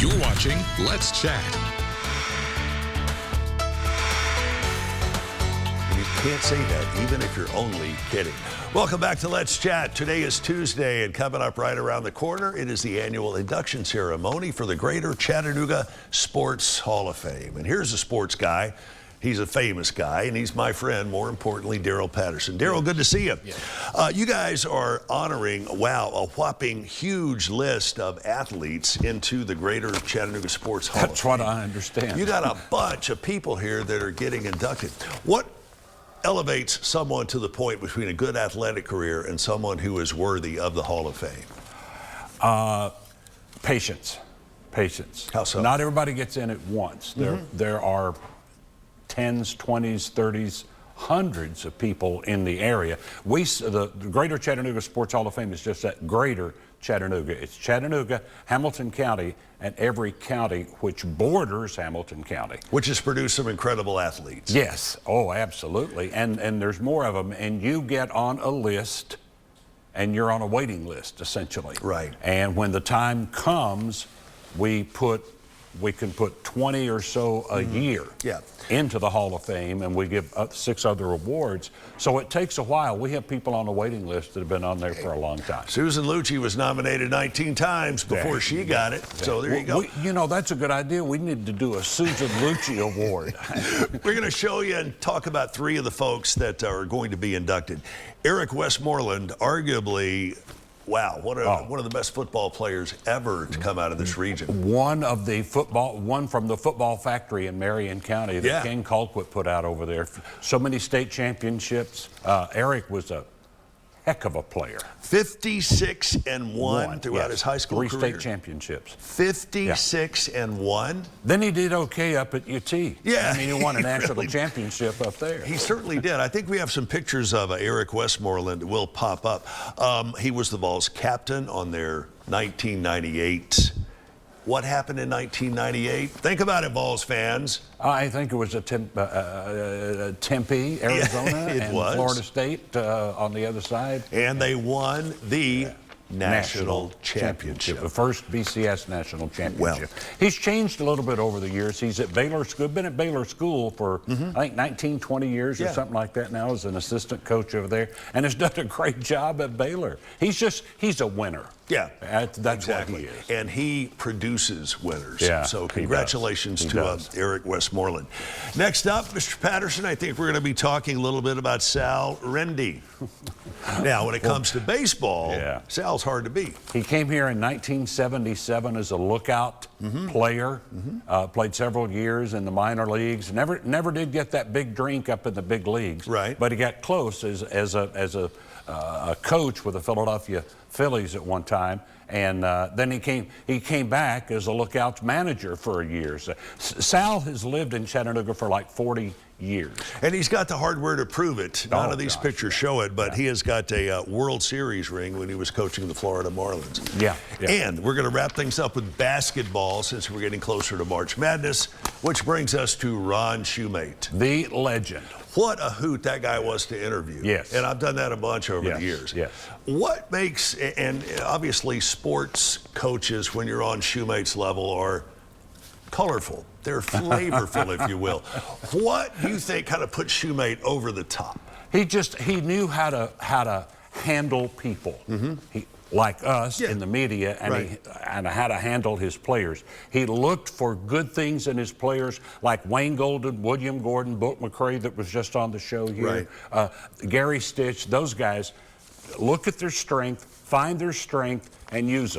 You're watching Let's Chat. You can't say that even if you're only kidding. Welcome back to Let's Chat. Today is Tuesday, and coming up right around the corner, it is the annual induction ceremony for the Greater Chattanooga Sports Hall of Fame. And here's a sports guy. He's a famous guy, and he's my friend, more importantly, Daryl Patterson. Daryl, good to see you. Yeah. You guys are honoring, a whopping huge list of athletes into the Greater Chattanooga Sports Hall of Fame. That's what I understand. You got a bunch of people here that are getting inducted. What elevates someone to the point between a good athletic career and someone who is worthy of the Hall of Fame? Patience. Patience. How so? Not everybody gets in at once. There are 10s, 20s, 30s, hundreds of people in the area. The Greater Chattanooga Sports Hall of Fame is just that, Greater Chattanooga. It's Chattanooga, Hamilton County, and every county which borders Hamilton County. Which has produced some incredible athletes. Yes. Oh, absolutely. And there's more of them. And you get on a list, and you're on a waiting list, essentially. Right. And when the time comes, we can put 20 or so a year into the Hall of Fame, and we give 6 other awards. So it takes a while. We have people on the waiting list that have been on there for a long time. Susan Lucci was nominated 19 times before she got it. So there you go. You know, that's a good idea. We need to do a Susan Lucci Award. We're going to show you and talk about 3 of the folks that are going to be inducted. Eric Westmoreland, arguably, one of the best football players ever to come out of this region. One from the football factory in Marion County that Ken Colquitt put out over there. So many state championships. Eric was a heck of a player. 56-1 throughout his high school career. 3 state championships. 56-1. Then he did okay up at UT. Yeah. I mean, he won a national championship up there. He certainly did. I think we have some pictures of Eric Westmoreland that will pop up. He was the Vols captain on their 1998. What happened in 1998? Think about it, Vols fans. I think it was Tempe, Arizona, and Florida State on the other side. And they won the National Championship. The first BCS National Championship. He's changed a little bit over the years. He's at Baylor School, been at Baylor School for, I think, 19, 20 years or something like that now as an assistant coach over there, and has done a great job at Baylor. He's a winner. Yeah, that's exactly. What he is. And he produces winners. Yeah, so congratulations to Eric Westmoreland. Next up, Mr. Patterson, I think we're going to be talking a little bit about Sal Rendy. Now, when it comes to baseball, Sal's hard to beat. He came here in 1977 as a lookout player, played several years in the minor leagues, never did get that big drink up in the big leagues. Right. But he got close as a coach with the Philadelphia Phillies at one time, and then he came back as a lookouts manager for a year. So Sal has lived in Chattanooga for like 40 years. And he's got the hardware to prove it. None of these pictures show it, but he has got a World Series ring when he was coaching the Florida Marlins. Yeah. And we're going to wrap things up with basketball since we're getting closer to March Madness, which brings us to Ron Shoemate. The legend. What a hoot that guy was to interview. Yes. And I've done that a bunch over the years. Yes. What makes, and obviously sports coaches, when you're on Shoemate's level, are colorful. They're flavorful, if you will. What do you think kind of put Shoemate over the top? He knew how to handle people. Like us in the media, and how to handle his players. He looked for good things in his players, like Wayne Golden, William Gordon, Book McCray that was just on the show here, Gary Stitch. Those guys look at their strength, find their strength, and use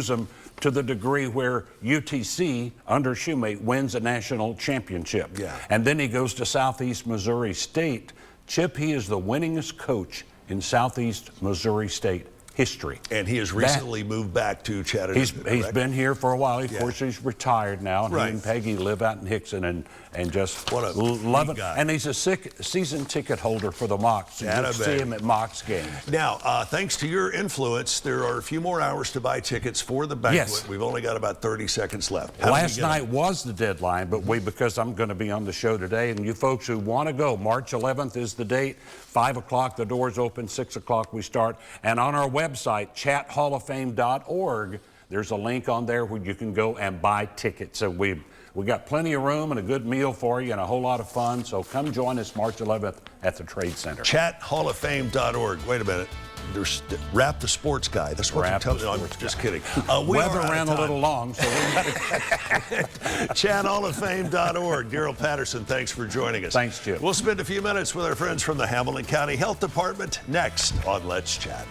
them to the degree where UTC under Shoemate wins a national championship. And then he goes to Southeast Missouri State. Chip, he is the winningest coach in Southeast Missouri State history. And he has recently moved back to Chattanooga. He's been here for a while. Of course, he's retired now. And he and Peggy live out in Hickson and just love it. And he's a season ticket holder for the Mocs. So you'll see him at Mocs games. Now, thanks to your influence, there are a few more hours to buy tickets for the banquet. We've only got about 30 seconds left. Last night was the deadline, but because I'm going to be on the show today, and you folks who want to go, March 11th is the date. 5 o'clock, the doors open. 6 o'clock, we start. And on our website, chathalloffame.org, there's a link on there where you can go and buy tickets. So we got plenty of room and a good meal for you and a whole lot of fun. So come join us March 11th at the Trade Center. ChatHallOfFame.org. Wait a minit. Wrap the sports guy. That's what you're telling me. No, I'm just kidding. Weather ran a little long, so we got to ChatHallOfFame.org. Daryl Patterson, thanks for joining us. Thanks, Jim. We'll spend a few minutes with our friends from the Hamilton County Health Department next on Let's Chat.